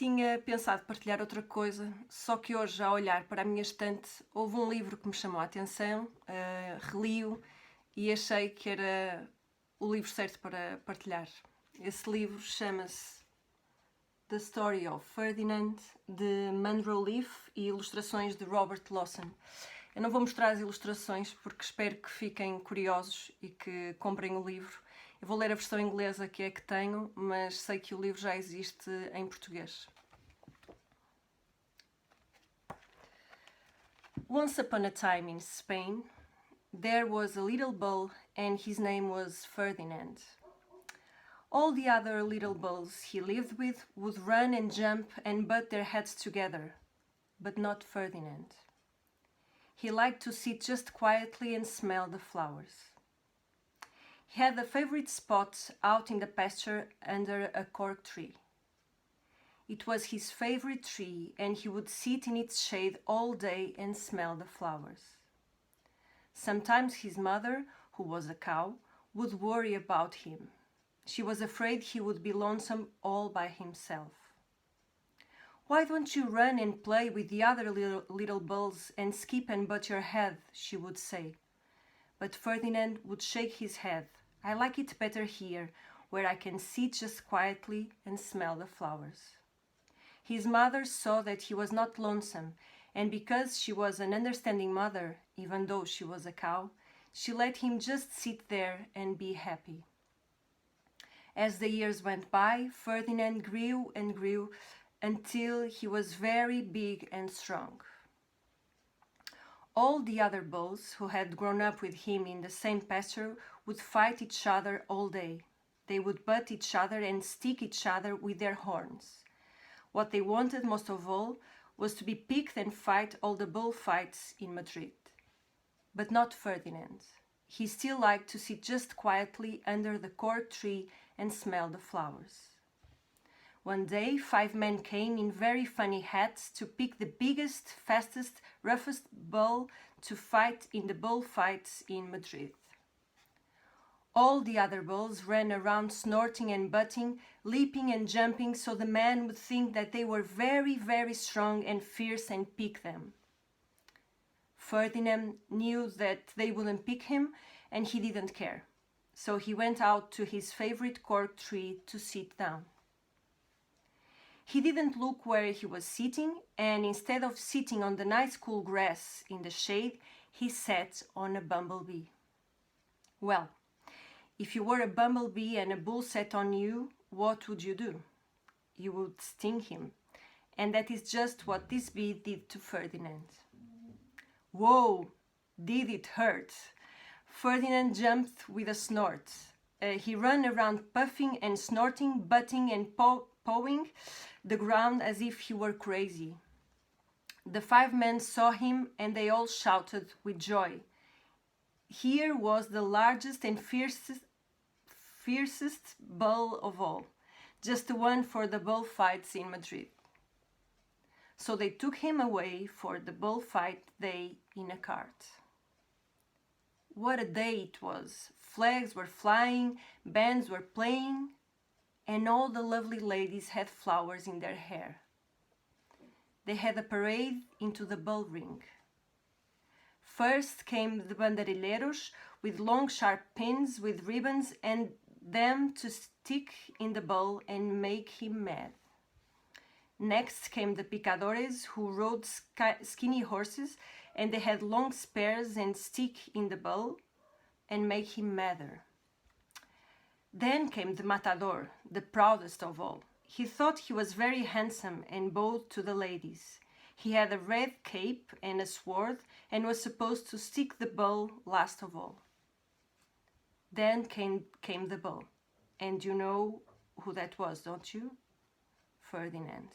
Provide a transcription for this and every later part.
Tinha pensado partilhar outra coisa, só que hoje, ao olhar para a minha estante, houve um livro que me chamou a atenção, reli-o e achei que era o livro certo para partilhar. Esse livro chama-se The Story of Ferdinand, de Munro Leaf, e ilustrações de Robert Lawson. Eu não vou mostrar as ilustrações porque espero que fiquem curiosos e que comprem o livro. Eu vou ler a versão inglesa, que é a que tenho, mas sei que o livro já existe em português. Once upon a time in Spain, there was a little bull and his name was Ferdinand. All the other little bulls he lived with would run and jump and butt their heads together, but not Ferdinand. He liked to sit just quietly and smell the flowers. He had a favorite spot out in the pasture under a cork tree. It was his favorite tree, and he would sit in its shade all day and smell the flowers. Sometimes his mother, who was a cow, would worry about him. She was afraid he would be lonesome all by himself. "Why don't you run and play with the other little bulls and skip and butt your head?" she would say. But Ferdinand would shake his head. "I like it better here, where I can sit just quietly and smell the flowers." His mother saw that he was not lonesome, and because she was an understanding mother, even though she was a cow, she let him just sit there and be happy. As the years went by, Ferdinand grew and grew until he was very big and strong. All the other bulls who had grown up with him in the same pasture would fight each other all day. They would butt each other and stick each other with their horns. What they wanted most of all was to be picked and fight all the bullfights in Madrid. But not Ferdinand. He still liked to sit just quietly under the cork tree and smell the flowers. One day, 5 men came in very funny hats to pick the biggest, fastest, roughest bull to fight in the bullfights in Madrid. All the other bulls ran around snorting and butting, leaping and jumping, so the man would think that they were very, very strong and fierce and pick them. Ferdinand knew that they wouldn't pick him, and he didn't care. So he went out to his favorite cork tree to sit down. He didn't look where he was sitting, and instead of sitting on the nice cool grass in the shade, he sat on a bumblebee. Well, if you were a bumblebee and a bull sat on you, what would you do? You would sting him, and that is just what this bee did to Ferdinand. Whoa, did it hurt! Ferdinand jumped with a snort. He ran around puffing and snorting, butting and pawing the ground as if he were crazy. The 5 men saw him and they all shouted with joy. Here was the largest and fiercest bull of all, just the one for the bullfights in Madrid. So they took him away for the bullfight day in a cart. What a day it was! Flags were flying, bands were playing, and all the lovely ladies had flowers in their hair. They had a parade into the bull ring. First came the banderilleros with long sharp pins with ribbons and them to stick in the bull and make him mad. Next came the picadores who rode skinny horses, and they had long spears and stick in the bull and make him madder. Then came the matador, the proudest of all. He thought he was very handsome and bowed to the ladies. He had a red cape and a sword and was supposed to stick the bull last of all. Then came the bull, and you know who that was, don't you? Ferdinand.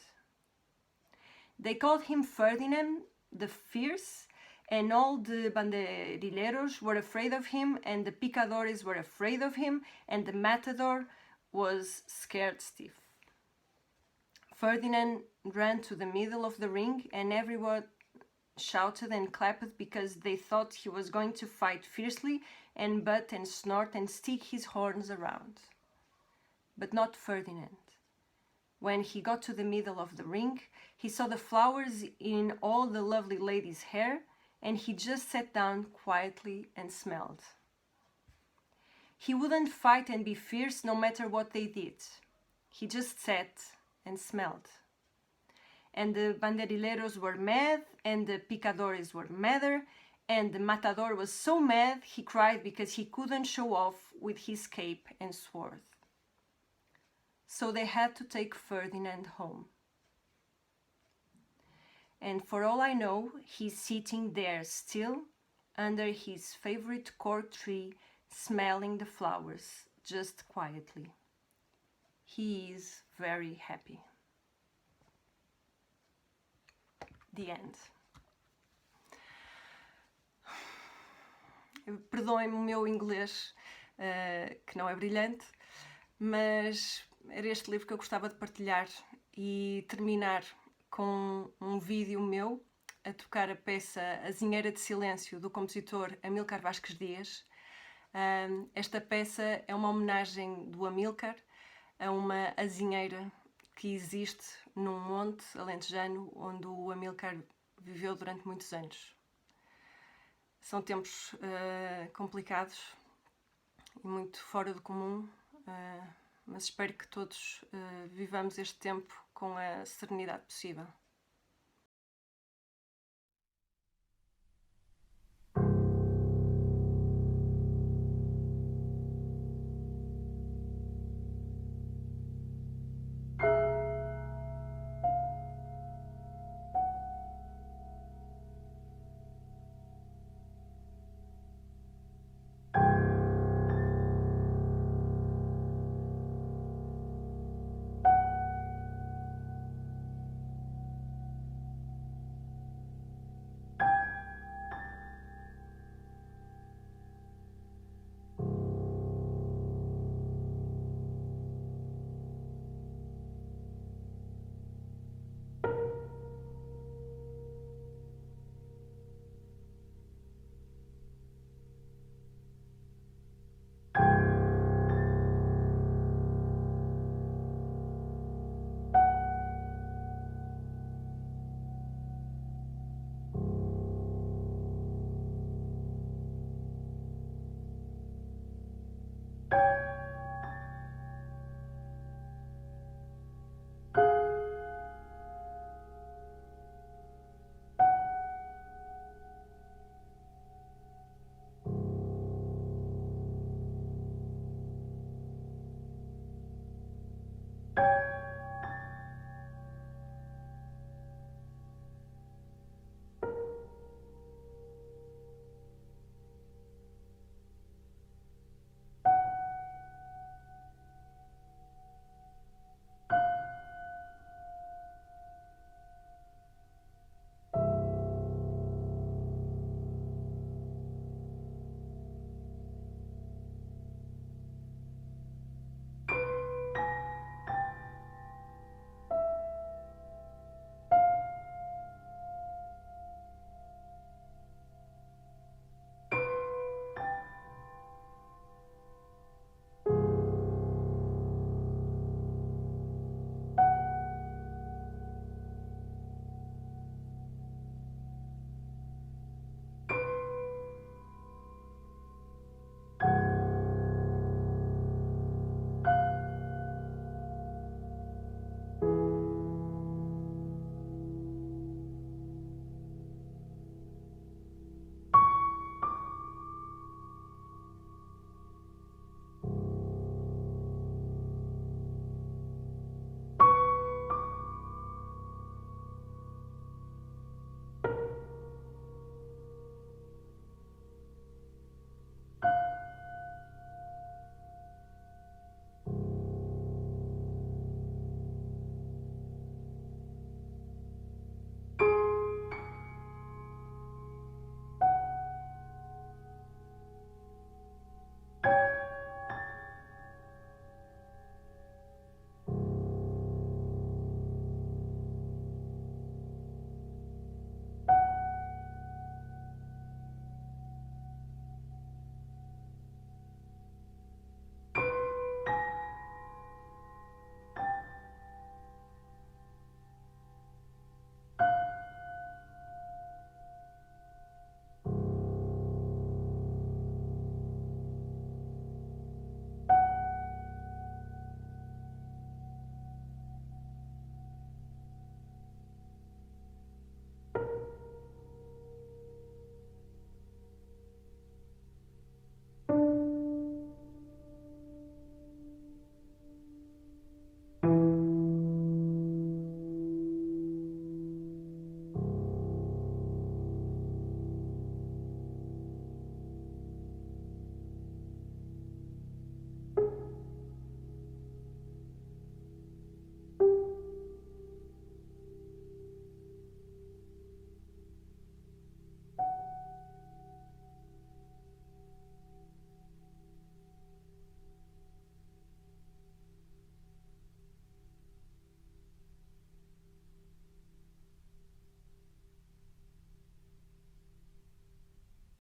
They called him Ferdinand the Fierce, and all the banderilleros were afraid of him, and the picadores were afraid of him, and the matador was scared stiff. Ferdinand ran to the middle of the ring, and everyone shouted and clapped because they thought he was going to fight fiercely and butt and snort and stick his horns around. But not Ferdinand. When he got to the middle of the ring, he saw the flowers in all the lovely lady's hair, and he just sat down quietly and smelled. He wouldn't fight and be fierce no matter what they did. He just sat and smelled. And the banderilleros were mad, and the picadores were madder, and the matador was so mad he cried because he couldn't show off with his cape and sword. So they had to take Ferdinand home. And for all I know, he's sitting there still, under his favorite cork tree, smelling the flowers, just quietly. He is very happy. The end. Perdoem-me o meu inglês, que não é brilhante, mas era este livro que eu gostava de partilhar e terminar com um vídeo meu a tocar a peça Azinheira de Silêncio, do compositor Amílcar Vasques Dias. Esta peça é uma homenagem do Amílcar a uma azinheira que existe num monte alentejano onde o Amílcar viveu durante muitos anos. São tempos complicados e muito fora do comum, mas espero que todos vivamos este tempo com a serenidade possível.